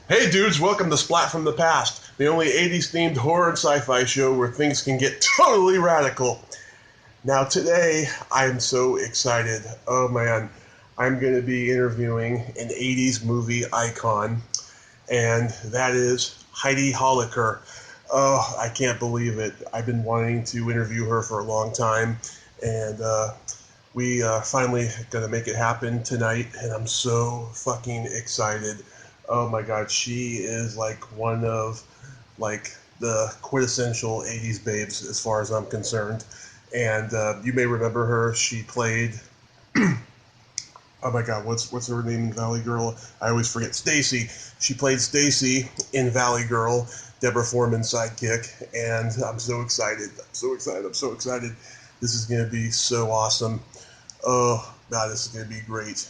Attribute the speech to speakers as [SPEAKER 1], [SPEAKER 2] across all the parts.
[SPEAKER 1] Hey dudes, welcome to Splat from the Past, the only 80s themed horror and sci-fi show where things can get totally radical. Now today, I'm so excited. Oh man, I'm going to be interviewing an 80s movie icon, and that is Heidi Holicker. Oh, I can't believe it. I've been wanting to interview her for a long time, and we finally going to make it happen tonight, and I'm so fucking excited. Oh my god, she is like one of like the quintessential 80s babes as far as I'm concerned. And you may remember her. She played oh my god, what's her name in Valley Girl? I always forget. Stacy. She played Stacy in Valley Girl, Deborah Foreman's sidekick, and I'm so excited. I'm so excited. This is going to be so awesome. Oh god, this is going to be great.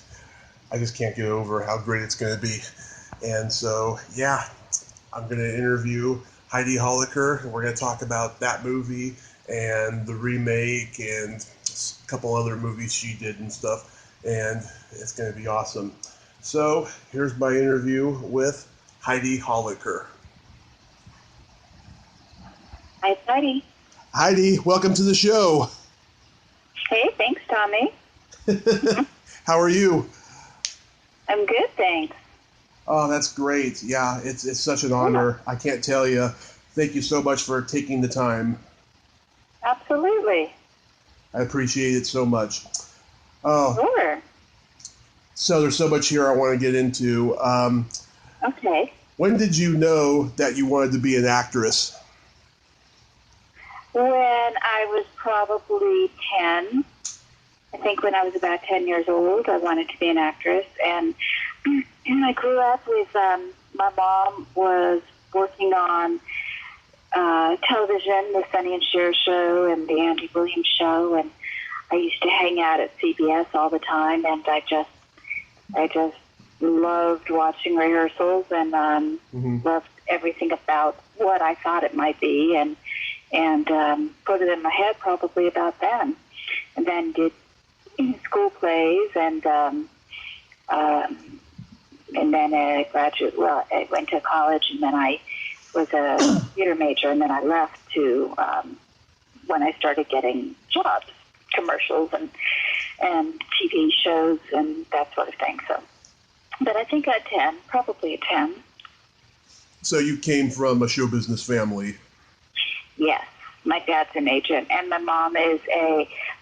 [SPEAKER 1] I just can't get over how great it's going to be. And so, yeah, I'm going to interview Heidi Holicker, and we're going to talk about that movie and the remake and a couple other movies she did and stuff, and it's going to be awesome. So, here's my interview with Heidi Holicker.
[SPEAKER 2] Hi, Heidi.
[SPEAKER 1] Heidi, welcome to the show.
[SPEAKER 2] Hey, thanks, Tommy.
[SPEAKER 1] How are you?
[SPEAKER 2] I'm good, thanks.
[SPEAKER 1] Oh, that's great. Yeah, it's such an honor. I can't tell you. Thank you so much for taking the time.
[SPEAKER 2] Absolutely.
[SPEAKER 1] I appreciate it so much. Oh,
[SPEAKER 2] Sure.
[SPEAKER 1] so there's so much here I want to get into.
[SPEAKER 2] Okay.
[SPEAKER 1] When did you know that you wanted to be an actress?
[SPEAKER 2] When I was probably 10, I think when I was about 10 years old, I wanted to be an actress. And I grew up with, my mom was working on television, the Sonny and Cher show and the Andy Williams show, and I used to hang out at CBS all the time, and I just loved watching rehearsals and loved everything about what I thought it might be, and put it in my head probably about then, and then did school plays and then I went to college, and then I was a theater major, and then I left to when I started getting jobs, commercials and TV shows and that sort of thing. So, but I think at 10, probably at 10.
[SPEAKER 1] So you came from a show business family.
[SPEAKER 2] Yes, my dad's an agent, and my mom is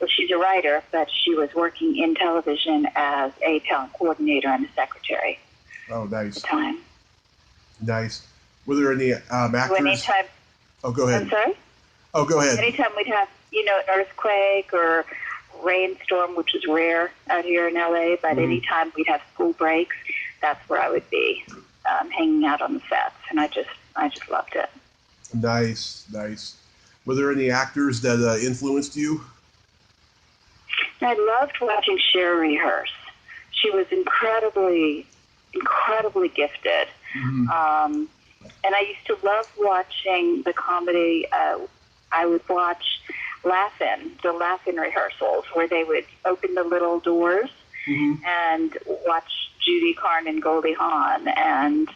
[SPEAKER 2] she's a writer, but she was working in television as a talent coordinator and a secretary.
[SPEAKER 1] Oh, nice.
[SPEAKER 2] At the time.
[SPEAKER 1] Nice. Were there any actors?
[SPEAKER 2] Anytime,
[SPEAKER 1] oh, go ahead.
[SPEAKER 2] I'm sorry?
[SPEAKER 1] Oh, go ahead.
[SPEAKER 2] Anytime we'd have, an earthquake or rainstorm, which is rare out here in LA, but anytime we'd have school breaks, that's where I would be, hanging out on the sets, and I just loved it.
[SPEAKER 1] Nice. Were there any actors that influenced you?
[SPEAKER 2] I loved watching Cher rehearse. She was incredibly gifted. Mm-hmm. And I used to love watching the comedy. I would watch the Laugh-In rehearsals, where they would open the little doors and watch Judy Carn and Goldie Hawn, and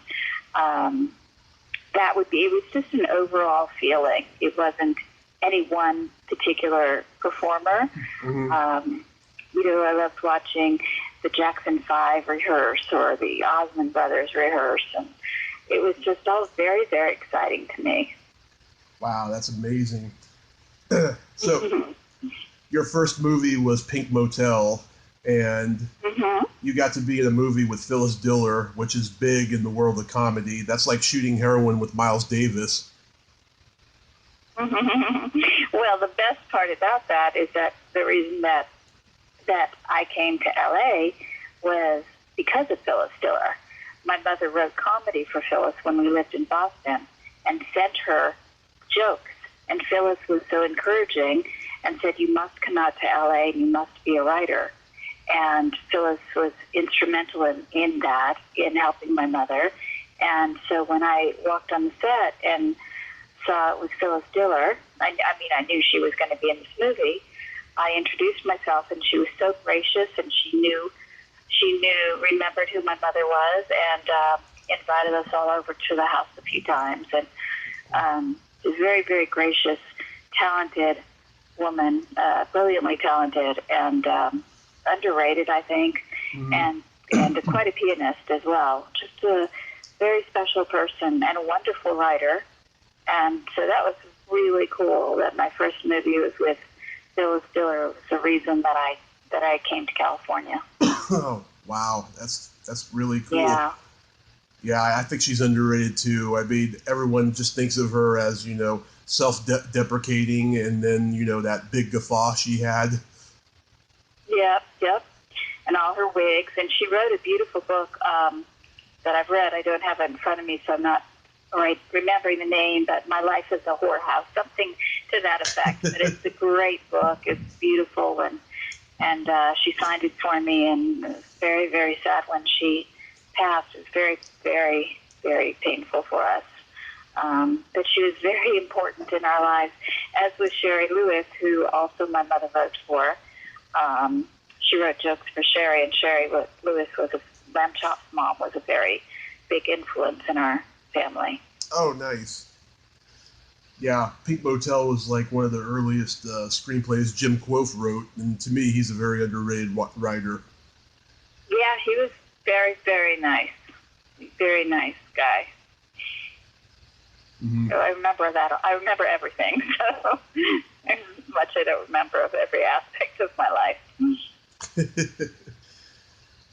[SPEAKER 2] it was just an overall feeling. It wasn't any one particular performer. Mm-hmm. I loved watching the Jackson 5 rehearse or the Osmond Brothers rehearse, and it was just all very, very exciting to me.
[SPEAKER 1] Wow, that's amazing. So, your first movie was Pink Motel, and you got to be in a movie with Phyllis Diller, which is big in the world of comedy. That's like shooting heroin with Miles Davis.
[SPEAKER 2] Well, the best part about that is that the reason that I came to LA was because of Phyllis Diller. My mother wrote comedy for Phyllis when we lived in Boston and sent her jokes. And Phyllis was so encouraging and said, "You must come out to LA and you must be a writer." And Phyllis was instrumental in that, in helping my mother. And so when I walked on the set and saw it was Phyllis Diller, I knew she was going to be in this movie. I introduced myself, and she was so gracious, and she remembered who my mother was, and invited us all over to the house a few times, and she's a very, very gracious, talented woman, brilliantly talented, and underrated, I think, and quite a pianist as well. Just a very special person and a wonderful writer. And so that was really cool that my first movie was with Phyllis Diller. It was the reason that I came to California.
[SPEAKER 1] Oh, wow. That's really cool.
[SPEAKER 2] Yeah.
[SPEAKER 1] Yeah, I think she's underrated too. I mean, everyone just thinks of her as, self-deprecating, and then, that big guffaw she had.
[SPEAKER 2] Yep. And all her wigs. And she wrote a beautiful book that I've read. I don't have it in front of me, so I'm not remembering the name, but My Life as a Whorehouse, something to that effect. But it's a great book. It's beautiful, and she signed it for me, and it was very, very sad when she passed. It was very, very, very painful for us. But she was very important in our lives, as was Sherry Lewis, who also my mother wrote for. She wrote jokes for Sherry, and Sherry Lewis Lamb Chop's mom was a very big influence in our family.
[SPEAKER 1] Oh, nice. Yeah, Pink Motel was like one of the earliest screenplays Jim Quoth wrote, and to me, he's a very underrated writer.
[SPEAKER 2] Yeah, he was very, very nice. Very nice guy.
[SPEAKER 1] Mm-hmm.
[SPEAKER 2] So I remember that. I remember everything. So there's much I don't remember of every aspect of my life.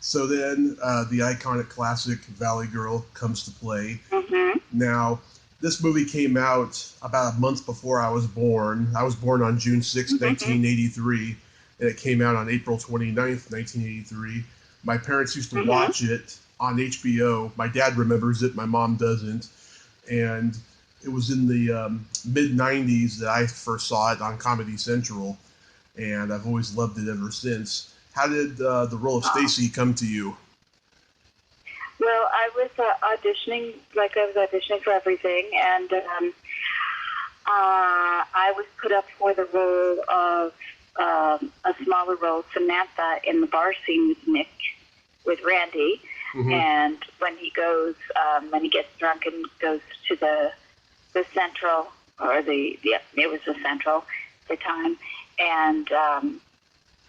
[SPEAKER 1] So then the iconic classic Valley Girl comes to play.
[SPEAKER 2] Mm-hmm.
[SPEAKER 1] Now, this movie came out about a month before I was born. I was born on June 6, 1983, and it came out on April 29th, 1983. My parents used to watch it on HBO. My dad remembers it, my mom doesn't. And it was in the mid-90s that I first saw it on Comedy Central, and I've always loved it ever since. How did the role of Stacy come to you?
[SPEAKER 2] Well, I was auditioning for everything, and I was put up for the role of a smaller role, Samantha, in the bar scene with Randy. Mm-hmm. And when he goes, when he gets drunk and goes to the Central, or it was the Central at the time, and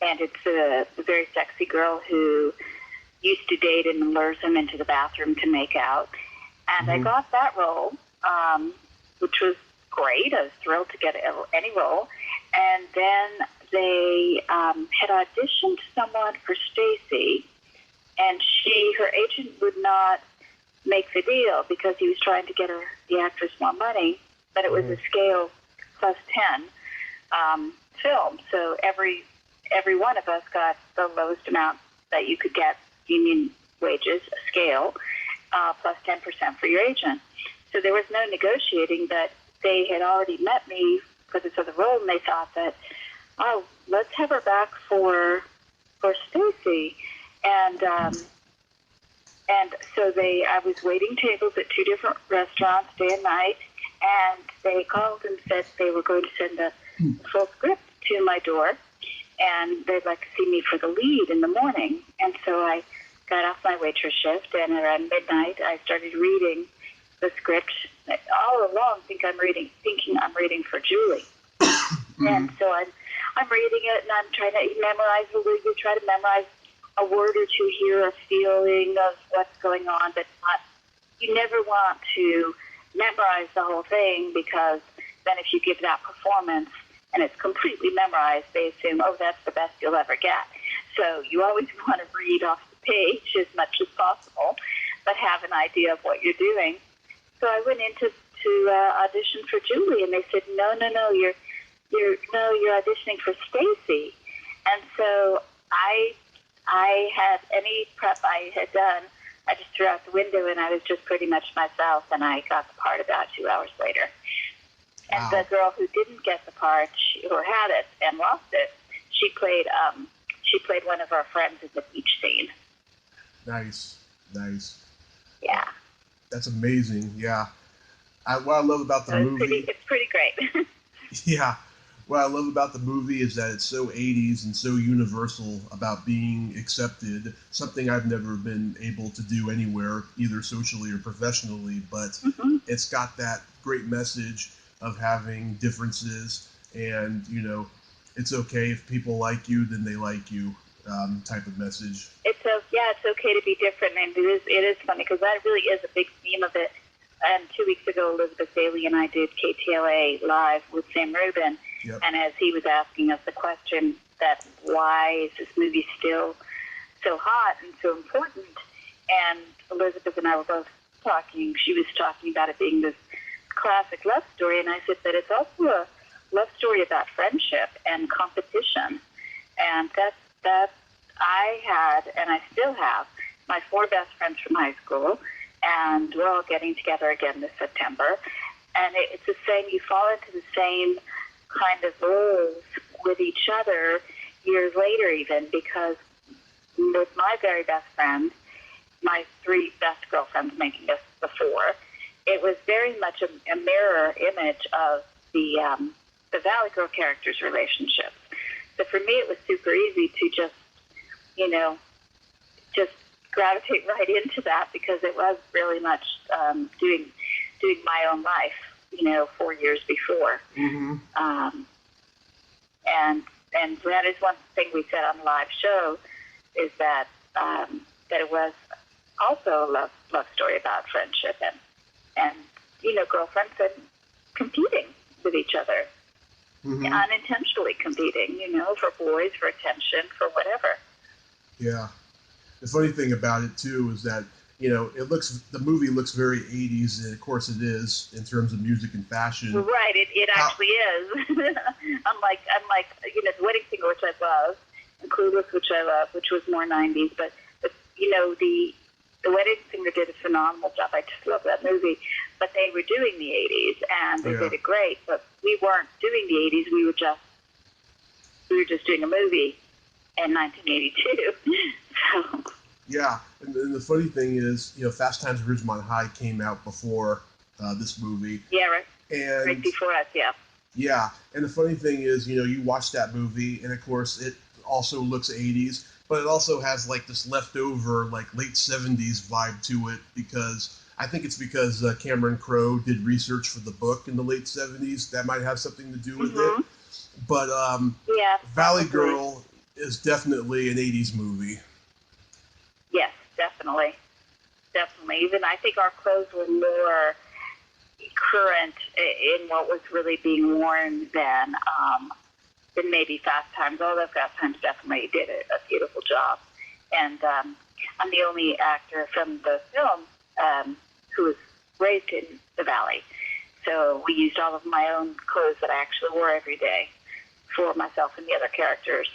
[SPEAKER 2] it's a very sexy girl who used to date and lures him into the bathroom to make out. And I got that role, which was great. I was thrilled to get any role. And then they had auditioned someone for Stacy, and her agent would not make the deal because he was trying to get the actress more money, but it was a scale plus 10 film. So every one of us got the lowest amount that you could get, union wages, a scale, plus 10% for your agent. So there was no negotiating, but they had already met me for the role, and they thought that, let's have her back for Stacy. And so I was waiting tables at 2 different restaurants day and night, and they called and said they were going to send a full script to my door, and they'd like to see me for the lead in the morning. And so I got off my waitress shift, and around midnight I started reading the script. All along, thinking I'm reading for Julie. And so I'm reading it, and I'm trying to memorize you try to memorize a word or two here, a feeling of what's going on, but you never want to memorize the whole thing, because then if you give that performance and it's completely memorized, they assume, that's the best you'll ever get. So you always want to read off the page as much as possible, but have an idea of what you're doing. So I went in to audition for Julie, and they said, no, you're auditioning for Stacy. And so I had any prep I had done, I just threw out the window, and I was just pretty much myself, and I got the part about 2 hours later. And
[SPEAKER 1] Wow.
[SPEAKER 2] the girl who didn't get the part, who had it and lost it, she played one of our friends in the beach scene.
[SPEAKER 1] Nice.
[SPEAKER 2] Yeah.
[SPEAKER 1] That's amazing. Yeah. What I love about the movie.
[SPEAKER 2] It's pretty great.
[SPEAKER 1] Yeah. What I love about the movie is that it's so 80s and so universal about being accepted, something I've never been able to do anywhere, either socially or professionally, but it's got that great message of having differences and, you know, it's okay if people like you, then they like you, type of message.
[SPEAKER 2] It's okay to be different, and it is funny because that really is a big theme of it. And 2 weeks ago, Elizabeth Bailey and I did KTLA Live with Sam Rubin, and as he was asking us the question that why is this movie still so hot and so important, and Elizabeth and I were both talking, she was talking about it being this classic love story, and I said that it's also a love story about friendship and competition, and that I had, and I still have, my 4 best friends from high school, and we're all getting together again this September. And it's the same, you fall into the same kind of roles with each other years later even, because with my very best friend, my 3 best girlfriends making us the 4, it was very much a mirror image of the Valley Girl characters' relationships. So for me, it was super easy to just, you know, just gravitate right into that because it was really much doing my own life, you know, 4 years before. And that is one thing we said on the live show is that that it was also a love story about friendship and you know, girlfriends and competing with each other, unintentionally competing, you know, for boys, for attention, for whatever.
[SPEAKER 1] Yeah. The funny thing about it too is that, you know, the movie looks very 80s, and of course it is in terms of music and fashion.
[SPEAKER 2] Right, it actually is. unlike you know, The Wedding Singer, which I love, and Clueless, which I love, which was more 90s, but you know, the Wedding Singer did a phenomenal job. I just love that movie. But they were doing the 80s, and they did it great. But we weren't doing the 80s. We were just doing a movie in 1982. So.
[SPEAKER 1] Yeah, and the funny thing is, you know, Fast Times at Ridgemont High came out before this movie.
[SPEAKER 2] Yeah, right.
[SPEAKER 1] And
[SPEAKER 2] right before us, yeah.
[SPEAKER 1] Yeah, and the funny thing is, you know, you watch that movie, and of course it also looks 80s, but it also has like this leftover, like late 70s vibe to it, because I think it's because Cameron Crowe did research for the book in the late 70s. That might have something to do with it. But Valley Girl is definitely an 80s movie.
[SPEAKER 2] Yes, definitely. Definitely. Even I think our clothes were more current in what was really being worn than maybe Fast Times, although Fast Times definitely did a beautiful job. And I'm the only actor from the film who was raised in the Valley. So we used all of my own clothes that I actually wore every day for myself and the other characters.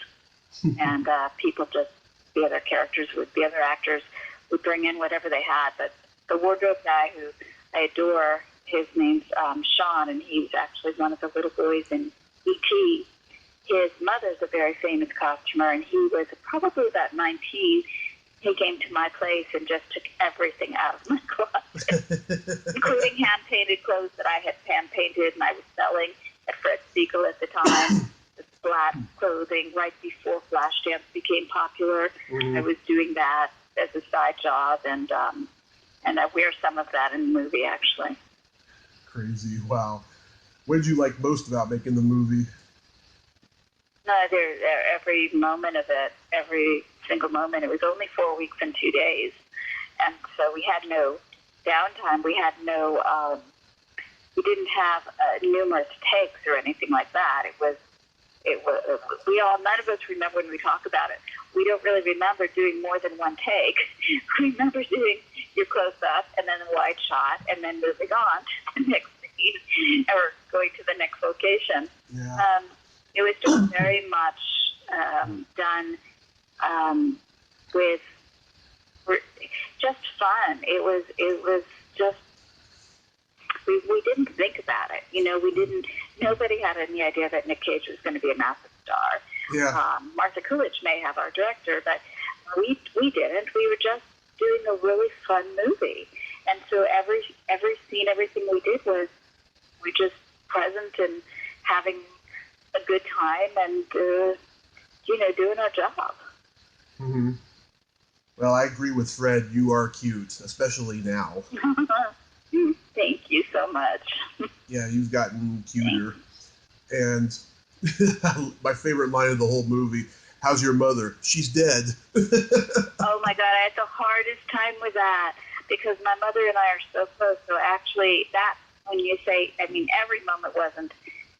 [SPEAKER 2] And the other actors would bring in whatever they had. But the wardrobe guy, who I adore, his name's Sean, and he was actually one of the little boys in E.T. His mother's a very famous costumer, and he was probably about 19. He came to my place and just took everything out of my closet, including hand-painted clothes that I had hand-painted and I was selling at Fred Siegel at the time. The Splat clothing right before Flashdance became popular. I was doing that as a side job, and I wear some of that in the movie, actually.
[SPEAKER 1] Crazy. Wow. What did you like most about making the movie?
[SPEAKER 2] Every moment of it, every single moment. It was only 4 weeks and 2 days, and so we had no downtime. We had no, we didn't have numerous takes or anything like that. It was. None of us remember when we talk about it. We don't really remember doing more than one take. We remember doing your close-up and then a wide shot and then moving on to the next scene or going to the next location.
[SPEAKER 1] Yeah.
[SPEAKER 2] It was just very much done with just fun. It was just. We didn't think about it. You know, nobody had any idea that Nick Cage was going to be a massive star.
[SPEAKER 1] Yeah.
[SPEAKER 2] Martha Coolidge may have, our director, but we didn't. We were just doing a really fun movie. And so every scene, everything we did was we just present and having a good time and, doing our job.
[SPEAKER 1] Mm-hmm. Well, I agree with Fred. You are cute, especially now.
[SPEAKER 2] Thank you so much.
[SPEAKER 1] Yeah, you've gotten cuter. And my favorite line of the whole movie, how's your mother? She's dead.
[SPEAKER 2] Oh, my God, I had the hardest time with that because my mother and I are so close. So actually, that, when you say, every moment wasn't,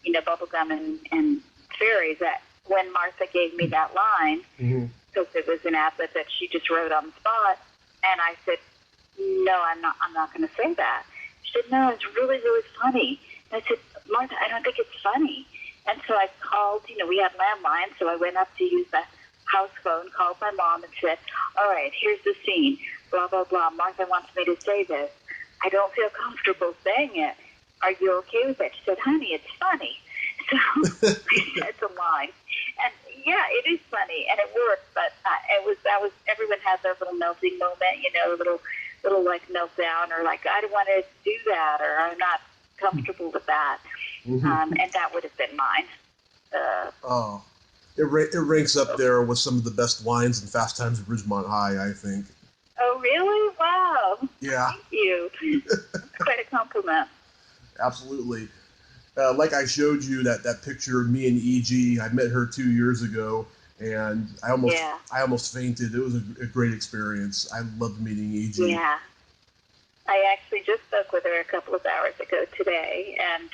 [SPEAKER 2] bubblegum and fairies. That when Martha gave me that line, because it was an ad-lib that she just wrote on the spot, and I said, no, I'm not going to say that. She said, no, it's really, really funny. And I said, Martha, I don't think it's funny. And so I called, we had landlines, so I went up to use the house phone, called my mom and said, all right, here's the scene, blah, blah, blah. Martha wants me to say this. I don't feel comfortable saying it. Are you okay with it? She said, honey, it's funny. So I said the line. And yeah, it is funny, and it worked, but everyone has their little melting moment, little like meltdown, or like, I don't want to do that, or I'm not comfortable with that. And that would have been mine.
[SPEAKER 1] It ranks up there with some of the best lines in Fast Times at Ridgemont High, I think.
[SPEAKER 2] Oh, really? Wow.
[SPEAKER 1] Yeah.
[SPEAKER 2] Thank you. That's quite a compliment.
[SPEAKER 1] Absolutely. Like I showed you that picture of me and E.G., I met her 2 years ago, and I almost fainted. It was a great experience. I loved meeting E.G.
[SPEAKER 2] Yeah. I actually just spoke with her a couple of hours ago today, and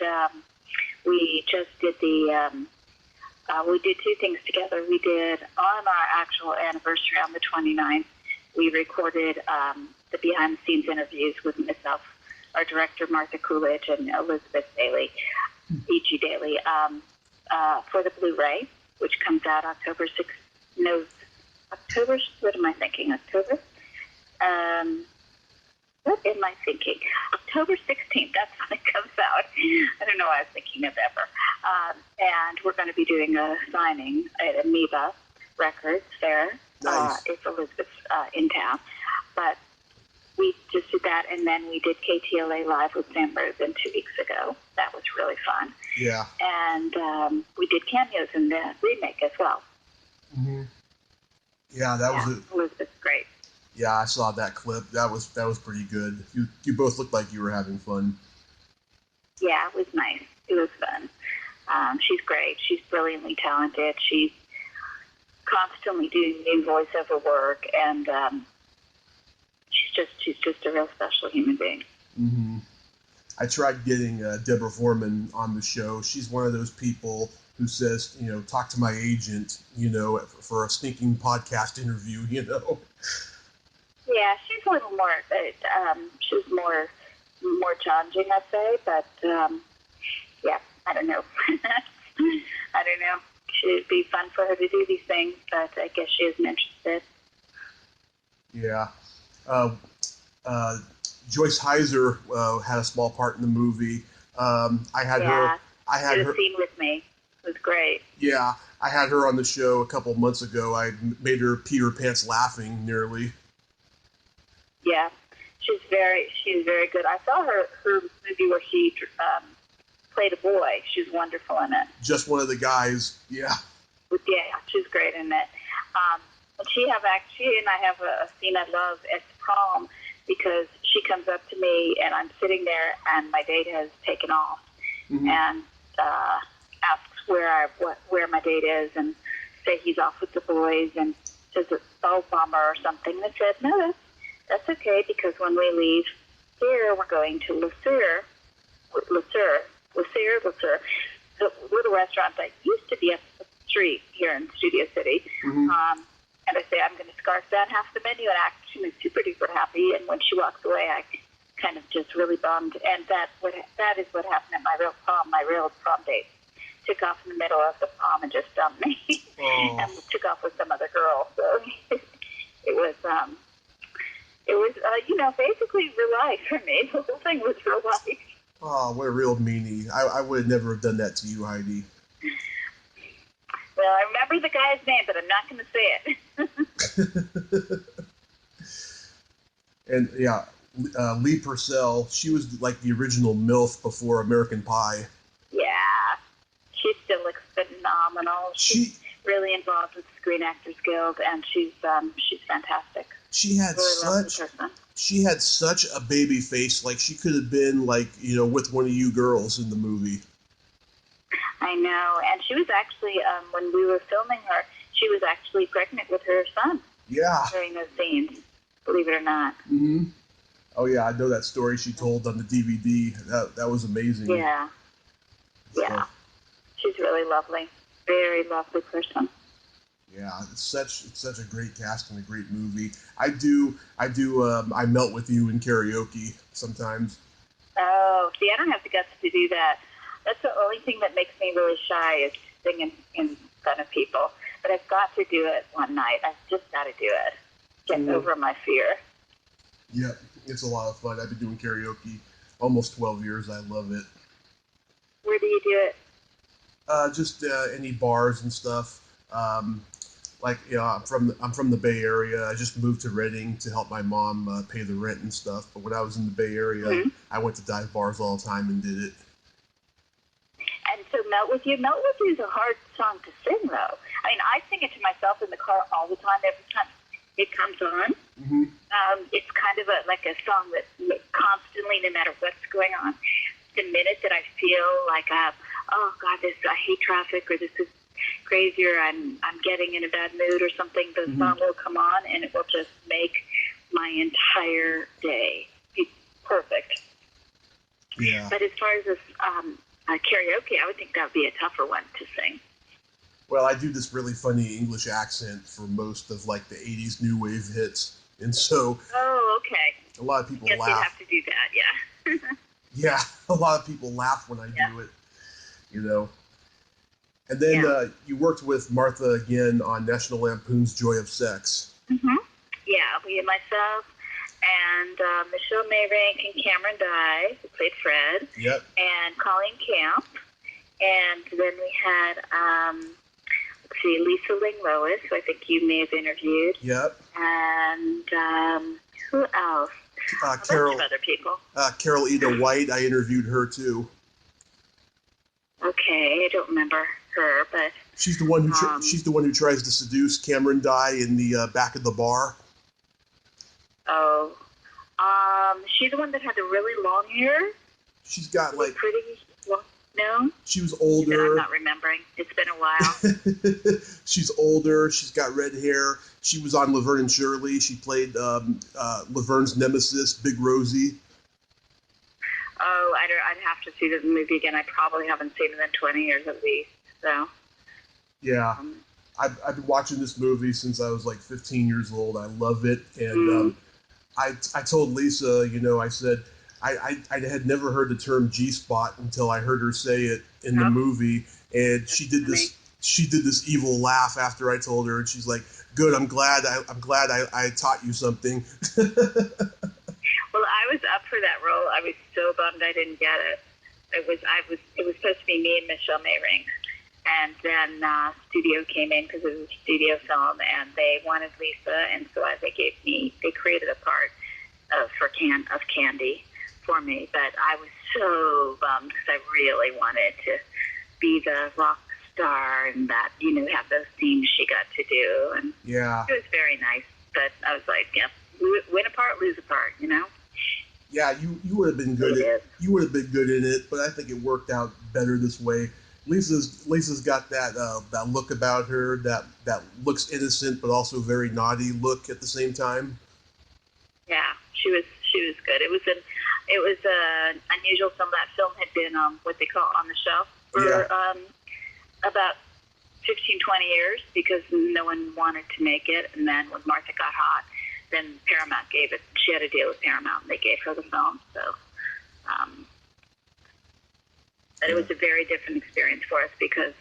[SPEAKER 2] we just did we did two things together. We did, on our actual anniversary on the 29th, we recorded the behind-the-scenes interviews with myself, our director, Martha Coolidge, and Elizabeth Daly, E.G. Daly, for the Blu-ray, which comes out October 16th. What am I thinking? October? What am I thinking? October 16th, that's when it comes out. I don't know why I was thinking November. And we're going to be doing a signing at Amoeba Records there.
[SPEAKER 1] Nice.
[SPEAKER 2] If Elizabeth's in town. But we just did that, and then we did KTLA Live with Sam Rosen 2 weeks ago. That was really fun.
[SPEAKER 1] Yeah.
[SPEAKER 2] And we did cameos in the remake as well.
[SPEAKER 1] Mm-hmm. Yeah, that was
[SPEAKER 2] Elizabeth's great.
[SPEAKER 1] Yeah, I saw that clip. That was pretty good. You both looked like you were having fun.
[SPEAKER 2] Yeah, it was nice. It was fun. She's great. She's brilliantly talented. She's constantly doing new voiceover work, and she's just a real special human being.
[SPEAKER 1] Mm-hmm. I tried getting Deborah Foreman on the show. She's one of those people who says, talk to my agent, for a stinking podcast interview,
[SPEAKER 2] Yeah, she's a little more. She's more challenging, I'd say. But yeah, I don't know. I don't know. It'd be fun for her to do these things, but I guess she isn't interested.
[SPEAKER 1] Yeah. Joyce Heiser had a small part in the movie. I had her.
[SPEAKER 2] She was seen with me. It was great.
[SPEAKER 1] Yeah, I had her on the show a couple months ago. I made her pee her pants laughing nearly.
[SPEAKER 2] Yeah, she's very good. I saw her movie where she played a boy. She's wonderful in it.
[SPEAKER 1] Just one of the guys. Yeah.
[SPEAKER 2] Yeah, she's great in it. She and I have a scene I love at the prom because she comes up to me and I'm sitting there and my date has taken off and asks where my date is and say he's off with the boys and says it's a bummer or something. And I said, no, that's okay because when we leave here, we're going to Le Sueur, the little restaurant that used to be up the street here in Studio City. And I say, I'm going to scarf down half the menu and act super duper happy. And when she walks away, I kind of just really bummed. And that is what happened at my real prom date. Took off in the middle of the prom and just dumped me. And took off with some other girl. So it was basically real life for me. The whole thing was real life.
[SPEAKER 1] Oh, what a real meanie. I would never have done that to you, Heidi.
[SPEAKER 2] Well, I remember the guy's name, but I'm not going to say it.
[SPEAKER 1] And, yeah, Lee Purcell, she was like the original MILF before American Pie.
[SPEAKER 2] Yeah. She still looks phenomenal. She's really involved with the Screen Actors Guild, and she's fantastic.
[SPEAKER 1] She had such a baby face. Like, she could have been, like, with one of you girls in the movie.
[SPEAKER 2] I know. And she was actually, when we were filming her, she was actually pregnant with her son.
[SPEAKER 1] Yeah.
[SPEAKER 2] During those scenes, believe it or not.
[SPEAKER 1] Mm-hmm. Oh, yeah, I know that story she told on the DVD. That was amazing.
[SPEAKER 2] Yeah. Yeah. She's really lovely. Very lovely person.
[SPEAKER 1] Yeah, it's such a great cast and a great movie. I melt with you in karaoke sometimes.
[SPEAKER 2] Oh, see, I don't have the guts to do that. That's the only thing that makes me really shy is singing in front of people. But I've got to do it one night. I've just got to do it. Get over my fear.
[SPEAKER 1] Yeah, it's a lot of fun. I've been doing karaoke almost 12 years. I love it.
[SPEAKER 2] Where do you do it?
[SPEAKER 1] Just any bars and stuff. I'm from the Bay Area. I just moved to Redding to help my mom pay the rent and stuff. But when I was in the Bay Area, I went to dive bars all the time and did it.
[SPEAKER 2] And so Melt With You is a hard song to sing, though. I mean, I sing it to myself in the car all the time. Every time it comes on, it's kind of like a song that constantly, no matter what's going on, the minute that I feel like, oh God, I hate traffic, or this is crazy, or I'm getting in a bad mood or something, the song will come on and it will just make my entire day be perfect.
[SPEAKER 1] Yeah.
[SPEAKER 2] But as far as this karaoke, I would think that would be a tougher one to sing.
[SPEAKER 1] Well, I do this really funny English accent for most of like the 80s new wave hits. And so
[SPEAKER 2] oh, okay.
[SPEAKER 1] A lot of people laugh.
[SPEAKER 2] You'd have to do that, yeah.
[SPEAKER 1] Yeah, a lot of people laugh when I do it, And then you worked with Martha again on National Lampoon's Joy of Sex.
[SPEAKER 2] Mm-hmm. Yeah, myself and Michelle Mayrank and Cameron Dye, who played Fred.
[SPEAKER 1] Yep.
[SPEAKER 2] And Colleen Camp. And then we had, Lisa Ling Lois, who I think you may have interviewed.
[SPEAKER 1] Yep.
[SPEAKER 2] And who else? A bunch of other people.
[SPEAKER 1] Carol Eda White, I interviewed her too.
[SPEAKER 2] Okay, I don't remember her, but
[SPEAKER 1] she's the one who tries to seduce Cameron Dye in the back of the bar.
[SPEAKER 2] Oh, she's the one that had the really long hair.
[SPEAKER 1] She's got
[SPEAKER 2] really pretty long. No,
[SPEAKER 1] she was older.
[SPEAKER 2] I'm not remembering. It's been a while.
[SPEAKER 1] She's older. She's got red hair. She was on Laverne and Shirley. She played Laverne's nemesis, Big Rosie.
[SPEAKER 2] Oh, I'd have to see the movie again. I probably haven't seen it in 20 years at least. So.
[SPEAKER 1] Yeah, I've been watching this movie since I was like 15 years old. I love it, and I told Lisa, I said. I had never heard the term G-spot until I heard her say it in the movie, and she did this evil laugh after I told her, and she's like, "Good, I'm glad I taught you something."
[SPEAKER 2] Well, I was up for that role. I was so bummed I didn't get it. It was supposed to be me and Michelle Mayring, and then studio came in because it was a studio film, and they wanted Lisa, and so they created a part of Candy for me, but I was so bummed because I really wanted to be the rock star and that, have those scenes she got to do. And
[SPEAKER 1] yeah,
[SPEAKER 2] it was very nice, but I was like, yeah, win a part, lose a part,
[SPEAKER 1] Yeah, you would have been good. You would have been good in it, but I think it worked out better this way. Lisa's got that look about her that looks innocent but also very naughty look at the same time. Yeah,
[SPEAKER 2] she was good. It was an unusual film. That film had been what they call on the shelf for about 15, 20 years because no one wanted to make it. And then when Martha got hot, then Paramount gave it. She had a deal with Paramount, and they gave her the film. So, but it was a very different experience for us because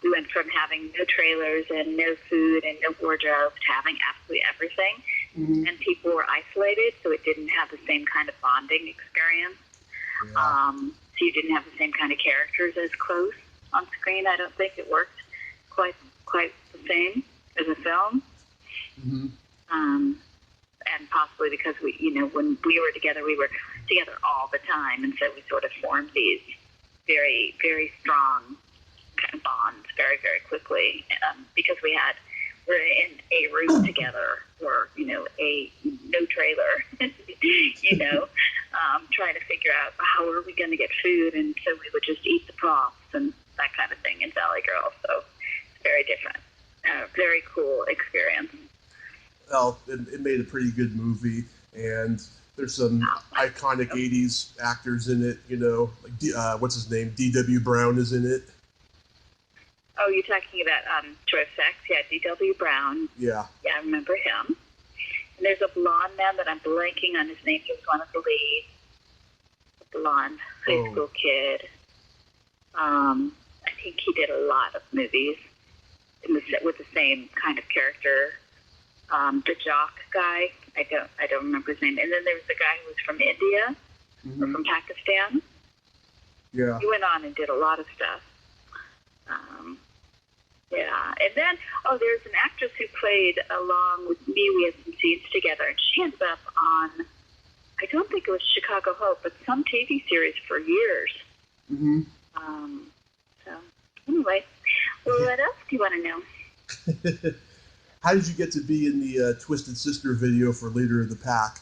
[SPEAKER 2] we went from having no trailers and no food and no wardrobe to having absolutely everything. Mm-hmm. And people were isolated, so it didn't have the same kind of bonding experience. Yeah. So you didn't have the same kind of characters as close on screen. I don't think it worked quite the same as a film.
[SPEAKER 1] Mm-hmm.
[SPEAKER 2] And possibly because when we were together all the time, and so we sort of formed these very, very strong kind of bonds very, very quickly because we're in a room together, or a no trailer, trying to figure out how are we going to get food, and so we would just eat the props and that kind of thing in Valley Girl. So it's very different, very cool experience.
[SPEAKER 1] Well, it made a pretty good movie, and there's some iconic 80s actors in it, like what's his name? D.W. Brown is in it.
[SPEAKER 2] Oh, you're talking about Throwback? Yeah, D.W. Brown.
[SPEAKER 1] Yeah.
[SPEAKER 2] Yeah, I remember him. And there's a blonde man that I'm blanking on his name. He was one of the leads. A blonde high school kid. I think he did a lot of movies with the same kind of character. The jock guy, I don't remember his name. And then there was the guy who was from India, or from Pakistan.
[SPEAKER 1] Yeah.
[SPEAKER 2] He went on and did a lot of stuff. Yeah, and then, there's an actress who played along with me. We had some scenes together, and she ended up on, I don't think it was Chicago Hope, but some TV series for years.
[SPEAKER 1] Mm-hmm.
[SPEAKER 2] So, anyway, well, what else do you want to know?
[SPEAKER 1] How did you get to be in the Twisted Sister video for Leader of the Pack?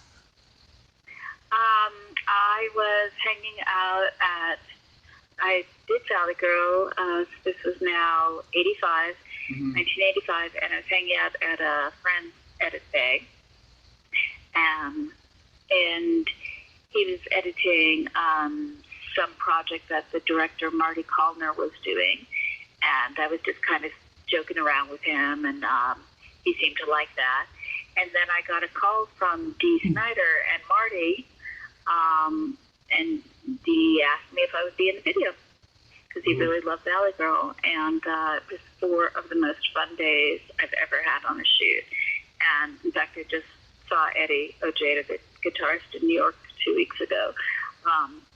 [SPEAKER 2] I was hanging out I did Valley Girl. This was now 1985, and I was hanging out at a friend's edit bay. And he was editing some project that the director, Marty Callner, was doing. And I was just kind of joking around with him, and he seemed to like that. And then I got a call from Dee Snider and Marty, and Dee asked me if I would be in the video, because he really loved Valley Girl, and it was 4 of the most fun days I've ever had on a shoot. And in fact, I just saw Eddie Ojeda, the guitarist in New York, 2 weeks ago,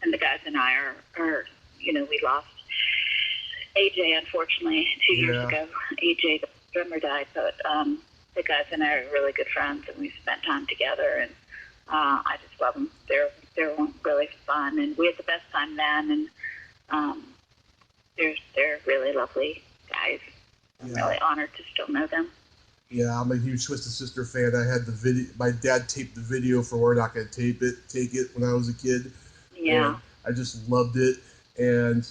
[SPEAKER 2] and the guys and I are we lost AJ, unfortunately, 2 years ago. AJ, the drummer, died, but the guys and I are really good friends, and we spent time together, and I just love them. They're really fun, and we had the best time then, and they're really lovely guys. I'm really honored to still know them.
[SPEAKER 1] Yeah, I'm a huge Twisted Sister fan. I had the video. My dad taped the video for We're Not Gonna Take It when I was a kid.
[SPEAKER 2] Yeah.
[SPEAKER 1] And I just loved it. And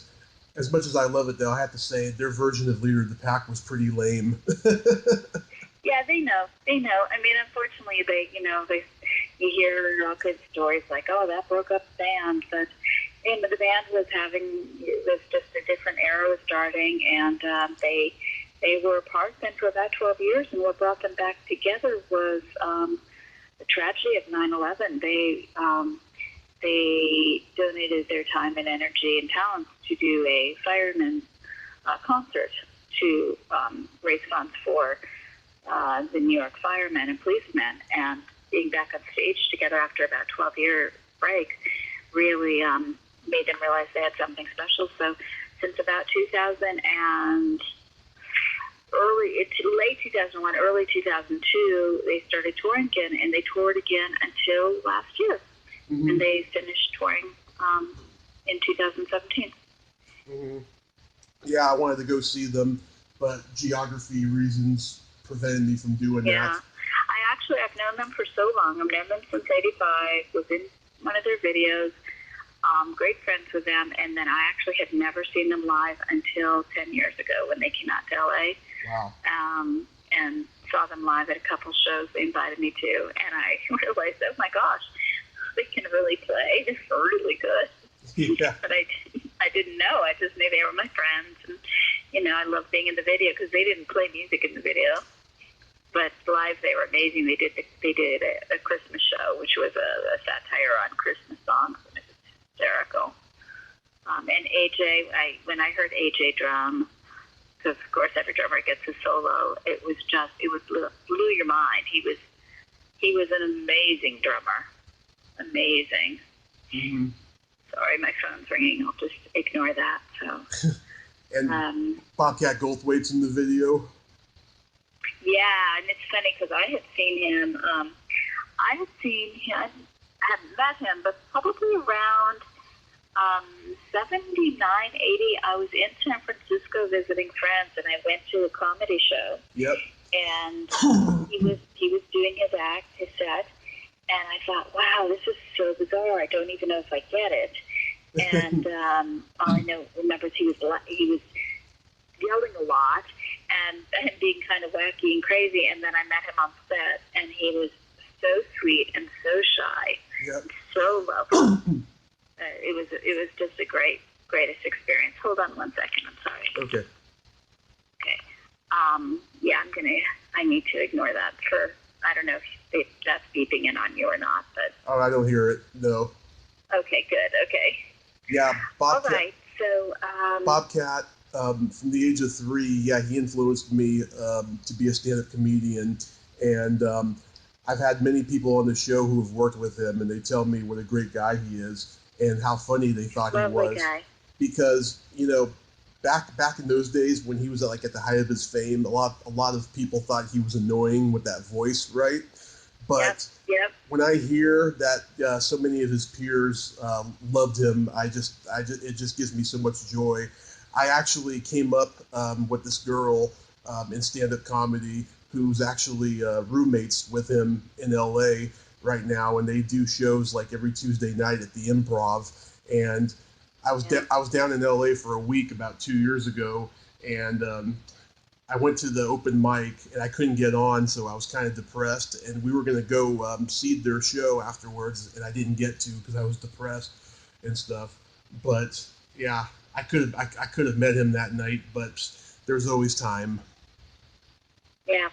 [SPEAKER 1] as much as I love it, though, I have to say their version of Leader of the Pack was pretty lame.
[SPEAKER 2] Yeah, they know. I mean, unfortunately, you hear all good stories like, oh, that broke up the band, but the band was just a different era was starting, and they were apart then for about 12 years, and what brought them back together was the tragedy of 9/11. They donated their time and energy and talents to do a fireman concert to raise funds for the New York firemen and policemen, and being back on stage together after about 12-year break really made them realize they had something special. So since about late 2001, early 2002, they started touring again, and they toured again until last year. Mm-hmm. And they finished touring in 2017.
[SPEAKER 1] Mm-hmm. Yeah, I wanted to go see them, but geography reasons prevented me from doing that.
[SPEAKER 2] I've known them for so long. I've known them since '85. Was in one of their videos. Great friends with them, and then I actually had never seen them live until 10 years ago when they came out to LA.
[SPEAKER 1] Wow.
[SPEAKER 2] And saw them live at a couple shows they invited me to, and I realized, oh my gosh, they can really play. They're really good.
[SPEAKER 1] Yeah.
[SPEAKER 2] But I didn't know. I just knew they were my friends, and I loved being in the video because they didn't play music in the video, but live they were amazing. They did a Christmas show, which was a satire on Christmas songs, and it was hysterical. And AJ, when I heard AJ drum, because of course every drummer gets a solo, it blew your mind. He was an amazing drummer, amazing.
[SPEAKER 1] Mm-hmm.
[SPEAKER 2] Sorry, my phone's ringing. I'll just ignore that. So.
[SPEAKER 1] And Bobcat Goldthwait's in the video.
[SPEAKER 2] Yeah, and it's funny because I had seen him. I hadn't met him, but probably around 79, 80, I was in San Francisco visiting friends, and I went to a comedy show.
[SPEAKER 1] Yep.
[SPEAKER 2] And he was doing his act, his set, and I thought, wow, this is so bizarre. I don't even know if I get it. And all I remember is he was yelling a lot and being kind of wacky and crazy. And then I met him on set, and he was so sweet and so shy,
[SPEAKER 1] Yep.
[SPEAKER 2] and so lovely. It was just a greatest experience. Hold on one second. I'm sorry.
[SPEAKER 1] Okay.
[SPEAKER 2] Okay. Yeah, I need to ignore that I don't know if that's beeping in on you or not, but.
[SPEAKER 1] Oh, I don't hear it. No.
[SPEAKER 2] Okay, good. Okay.
[SPEAKER 1] Yeah, Bobcat.
[SPEAKER 2] All right. So.
[SPEAKER 1] Bobcat, from the age of 3, yeah, he influenced me to be a stand-up comedian, and I've had many people on the show who have worked with him, and they tell me what a great guy he is and how funny they thought he was.
[SPEAKER 2] Guy.
[SPEAKER 1] Because back in those days when he was at the height of his fame, a lot of people thought he was annoying with that voice, right? But
[SPEAKER 2] yep.
[SPEAKER 1] When I hear that so many of his peers loved him, it just gives me so much joy. I actually came up with this girl in stand-up comedy who's actually roommates with him in LA right now, and they do shows every Tuesday night at the Improv. And I was down in LA for a week about 2 years ago, and I went to the open mic and I couldn't get on, so I was kind of depressed. And we were going to go see their show afterwards, and I didn't get to because I was depressed and stuff. But yeah, I could have met him that night, but there's always time.
[SPEAKER 2] Yeah,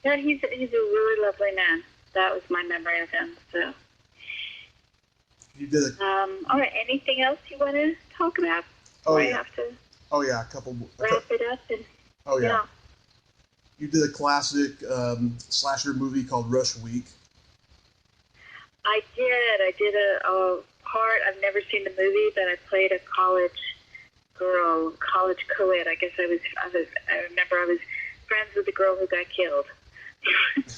[SPEAKER 2] he's a really lovely man. That was my memory of him. So.
[SPEAKER 1] You did it.
[SPEAKER 2] All right. Anything else you want to talk about?
[SPEAKER 1] Oh,
[SPEAKER 2] I
[SPEAKER 1] yeah.
[SPEAKER 2] have to
[SPEAKER 1] a couple.
[SPEAKER 2] Wrap it up. And,
[SPEAKER 1] oh, yeah. You did a classic slasher movie called Rush Week.
[SPEAKER 2] I did. I did a part. I've never seen the movie, but I played a college girl, college co-ed. I guess I remember I was friends with the girl who got killed.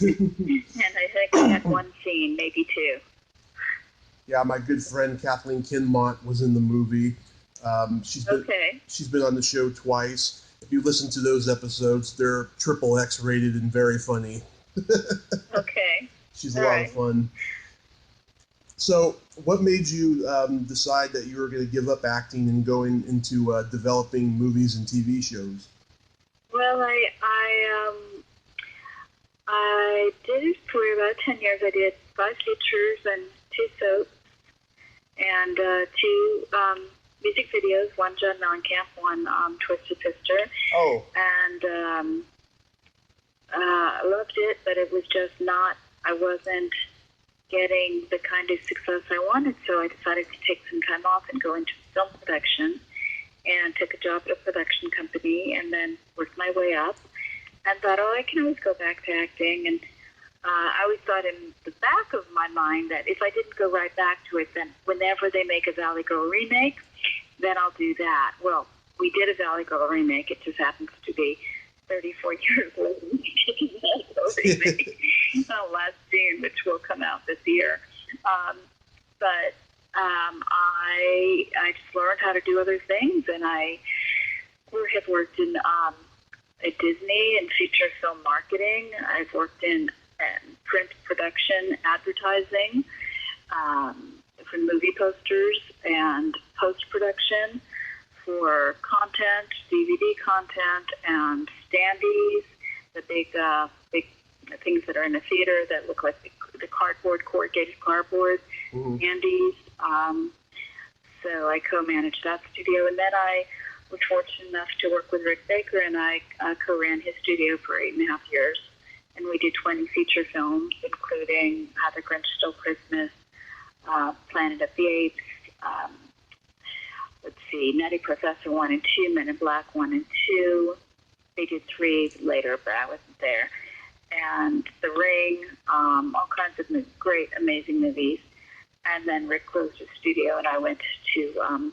[SPEAKER 2] And I think I had one scene, maybe two.
[SPEAKER 1] Yeah, my good friend Kathleen Kinmont was in the movie. She's been on the show twice. If you listen to those episodes, they're XXX rated and very funny.
[SPEAKER 2] Okay.
[SPEAKER 1] She's a lot of fun. So, what made you decide that you were going to give up acting and going into developing movies and TV shows?
[SPEAKER 2] Well, I did it for about 10 years. I did 5 features and 2 soaps and 2 music videos, one John Mellencamp, one Twisted Sister.
[SPEAKER 1] Oh.
[SPEAKER 2] And I loved it, but it was just not, I wasn't getting the kind of success I wanted, so I decided to take some time off and go into film production, and took a job at a production company, and then worked my way up, and thought, I can always go back to acting. And I always thought in the back of my mind that if I didn't go right back to it, then whenever they make a Valley Girl remake, then I'll do that. Well, we did a Valley Girl remake. It just happens to be 34 years later. We did a Valley Girl remake last June, which will come out this year. But I just learned how to do other things, and I have worked in at Disney in feature film marketing. I've worked in print production, advertising, for movie posters, and post-production for content, DVD content, and standees, the big things that are in the theater that look like the corrugated cardboard standees. So I co-managed that studio, and then I was fortunate enough to work with Rick Baker, and I co-ran his studio for 8.5 years. And we did 20 feature films, including How the Grinch Stole Christmas, Planet of the Apes, Nutty Professor 1 and 2, Men in Black 1 and 2. They did 3 later, but I wasn't there. And The Ring, all kinds of great, amazing movies. And then Rick closed his studio, and I went to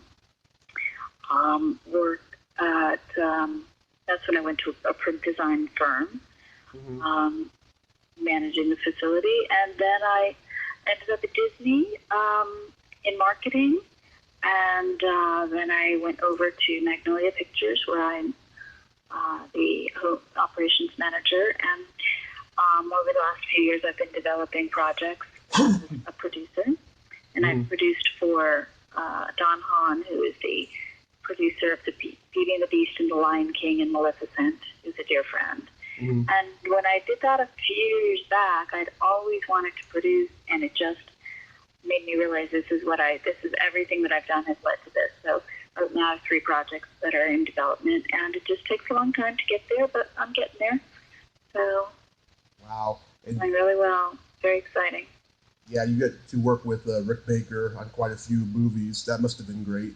[SPEAKER 2] work at, that's when I went to a print design firm, managing the facility. And then I ended up at Disney in marketing, And then I went over to Magnolia Pictures, where I'm the operations manager. And over the last few years, I've been developing projects as a producer. And I've produced for Don Hahn, who is the producer of the Beauty and the Beast and the Lion King and Maleficent, who's a dear friend. And when I did that a few years back, I'd always wanted to produce, and it just made me realize this is everything that I've done has led to this. So right now I have 3 projects that are in development, and it just takes a long time to get there, but I'm getting there. So
[SPEAKER 1] wow,
[SPEAKER 2] doing really well. Very exciting.
[SPEAKER 1] Yeah, you get to work with Rick Baker on quite a few movies. That must have been great.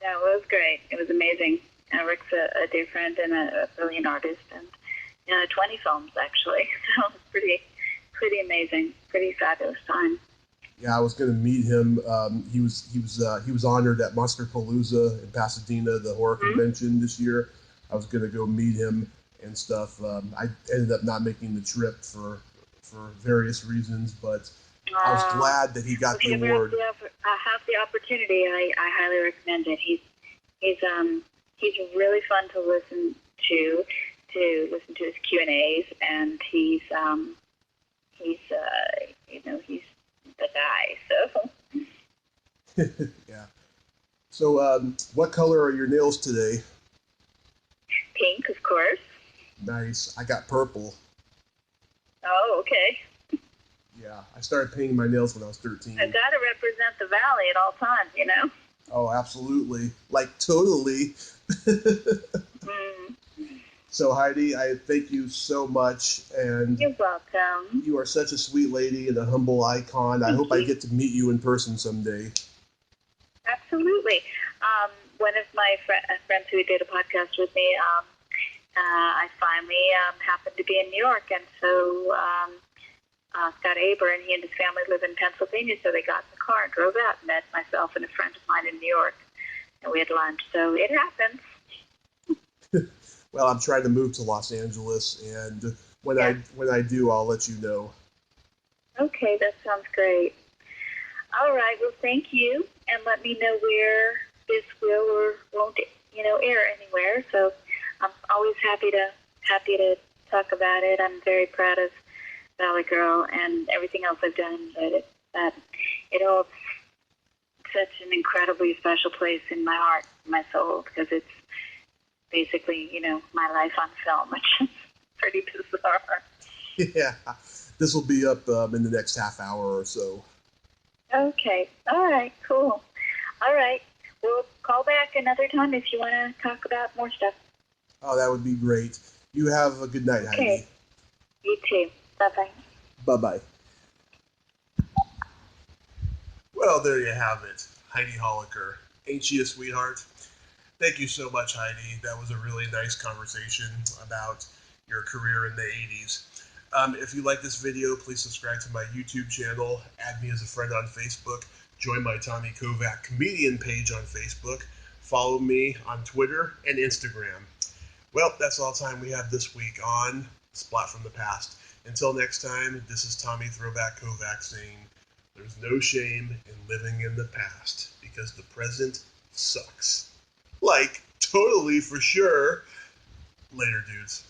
[SPEAKER 2] Yeah, it was great. It was amazing. Rick's a dear friend and a brilliant artist, and 20 films actually. So it was pretty amazing, pretty fabulous time.
[SPEAKER 1] Yeah, I was going to meet him. He was honored at Monsterpalooza in Pasadena, the horror convention this year. I was going to go meet him and stuff. I ended up not making the trip for various reasons, but I was glad that he got the award.
[SPEAKER 2] If you have the opportunity, I highly recommend it. He's really fun to listen to his Q&As, and he's the guy. So
[SPEAKER 1] yeah. So what color are your nails today?
[SPEAKER 2] Pink, of course.
[SPEAKER 1] Nice. I got purple.
[SPEAKER 2] Oh, okay.
[SPEAKER 1] Yeah, I started painting my nails when I was 13.
[SPEAKER 2] I've got to represent the valley at all times,
[SPEAKER 1] Oh, absolutely. Like, totally. So, Heidi, I thank you so much. And
[SPEAKER 2] you're welcome.
[SPEAKER 1] You are such a sweet lady and a humble icon. I hope I get to meet you in person someday.
[SPEAKER 2] Absolutely. One of my friends who did a podcast with me, I finally happened to be in New York, and so Scott Aber and he and his family live in Pennsylvania, so they got in the car and drove out and met myself and a friend of mine in New York, and we had lunch. So it happens.
[SPEAKER 1] Well, I'm trying to move to Los Angeles, and when I do, I'll let you know. Okay,
[SPEAKER 2] that sounds great. All right, well, thank you, and let me know where this will or won't, air anywhere. So I'm always happy to talk about it. I'm very proud of Valley Girl and everything else I've done. That it holds such an incredibly special place in my heart, my soul, because it's basically, my life on film, which is pretty bizarre.
[SPEAKER 1] Yeah, this will be up in the next half hour or so.
[SPEAKER 2] Okay. All right. Cool. All right. We'll call back another time if you want to talk about more stuff.
[SPEAKER 1] Oh, that would be great. You have a good night, Heidi.
[SPEAKER 2] Okay. You too. Bye-bye.
[SPEAKER 1] Bye-bye. Well, there you have it. Heidi Holicker. Ain't she a sweetheart? Thank you so much, Heidi. That was a really nice conversation about your career in the 80s. If you like this video, please subscribe to my YouTube channel, add me as a friend on Facebook, join my Tommy Kovac comedian page on Facebook, follow me on Twitter and Instagram. Well, that's all time we have this week on Splat from the Past. Until next time, this is Tommy Throwback Kovac saying, there's no shame in living in the past, because the present sucks. Like, totally for sure. Later, dudes.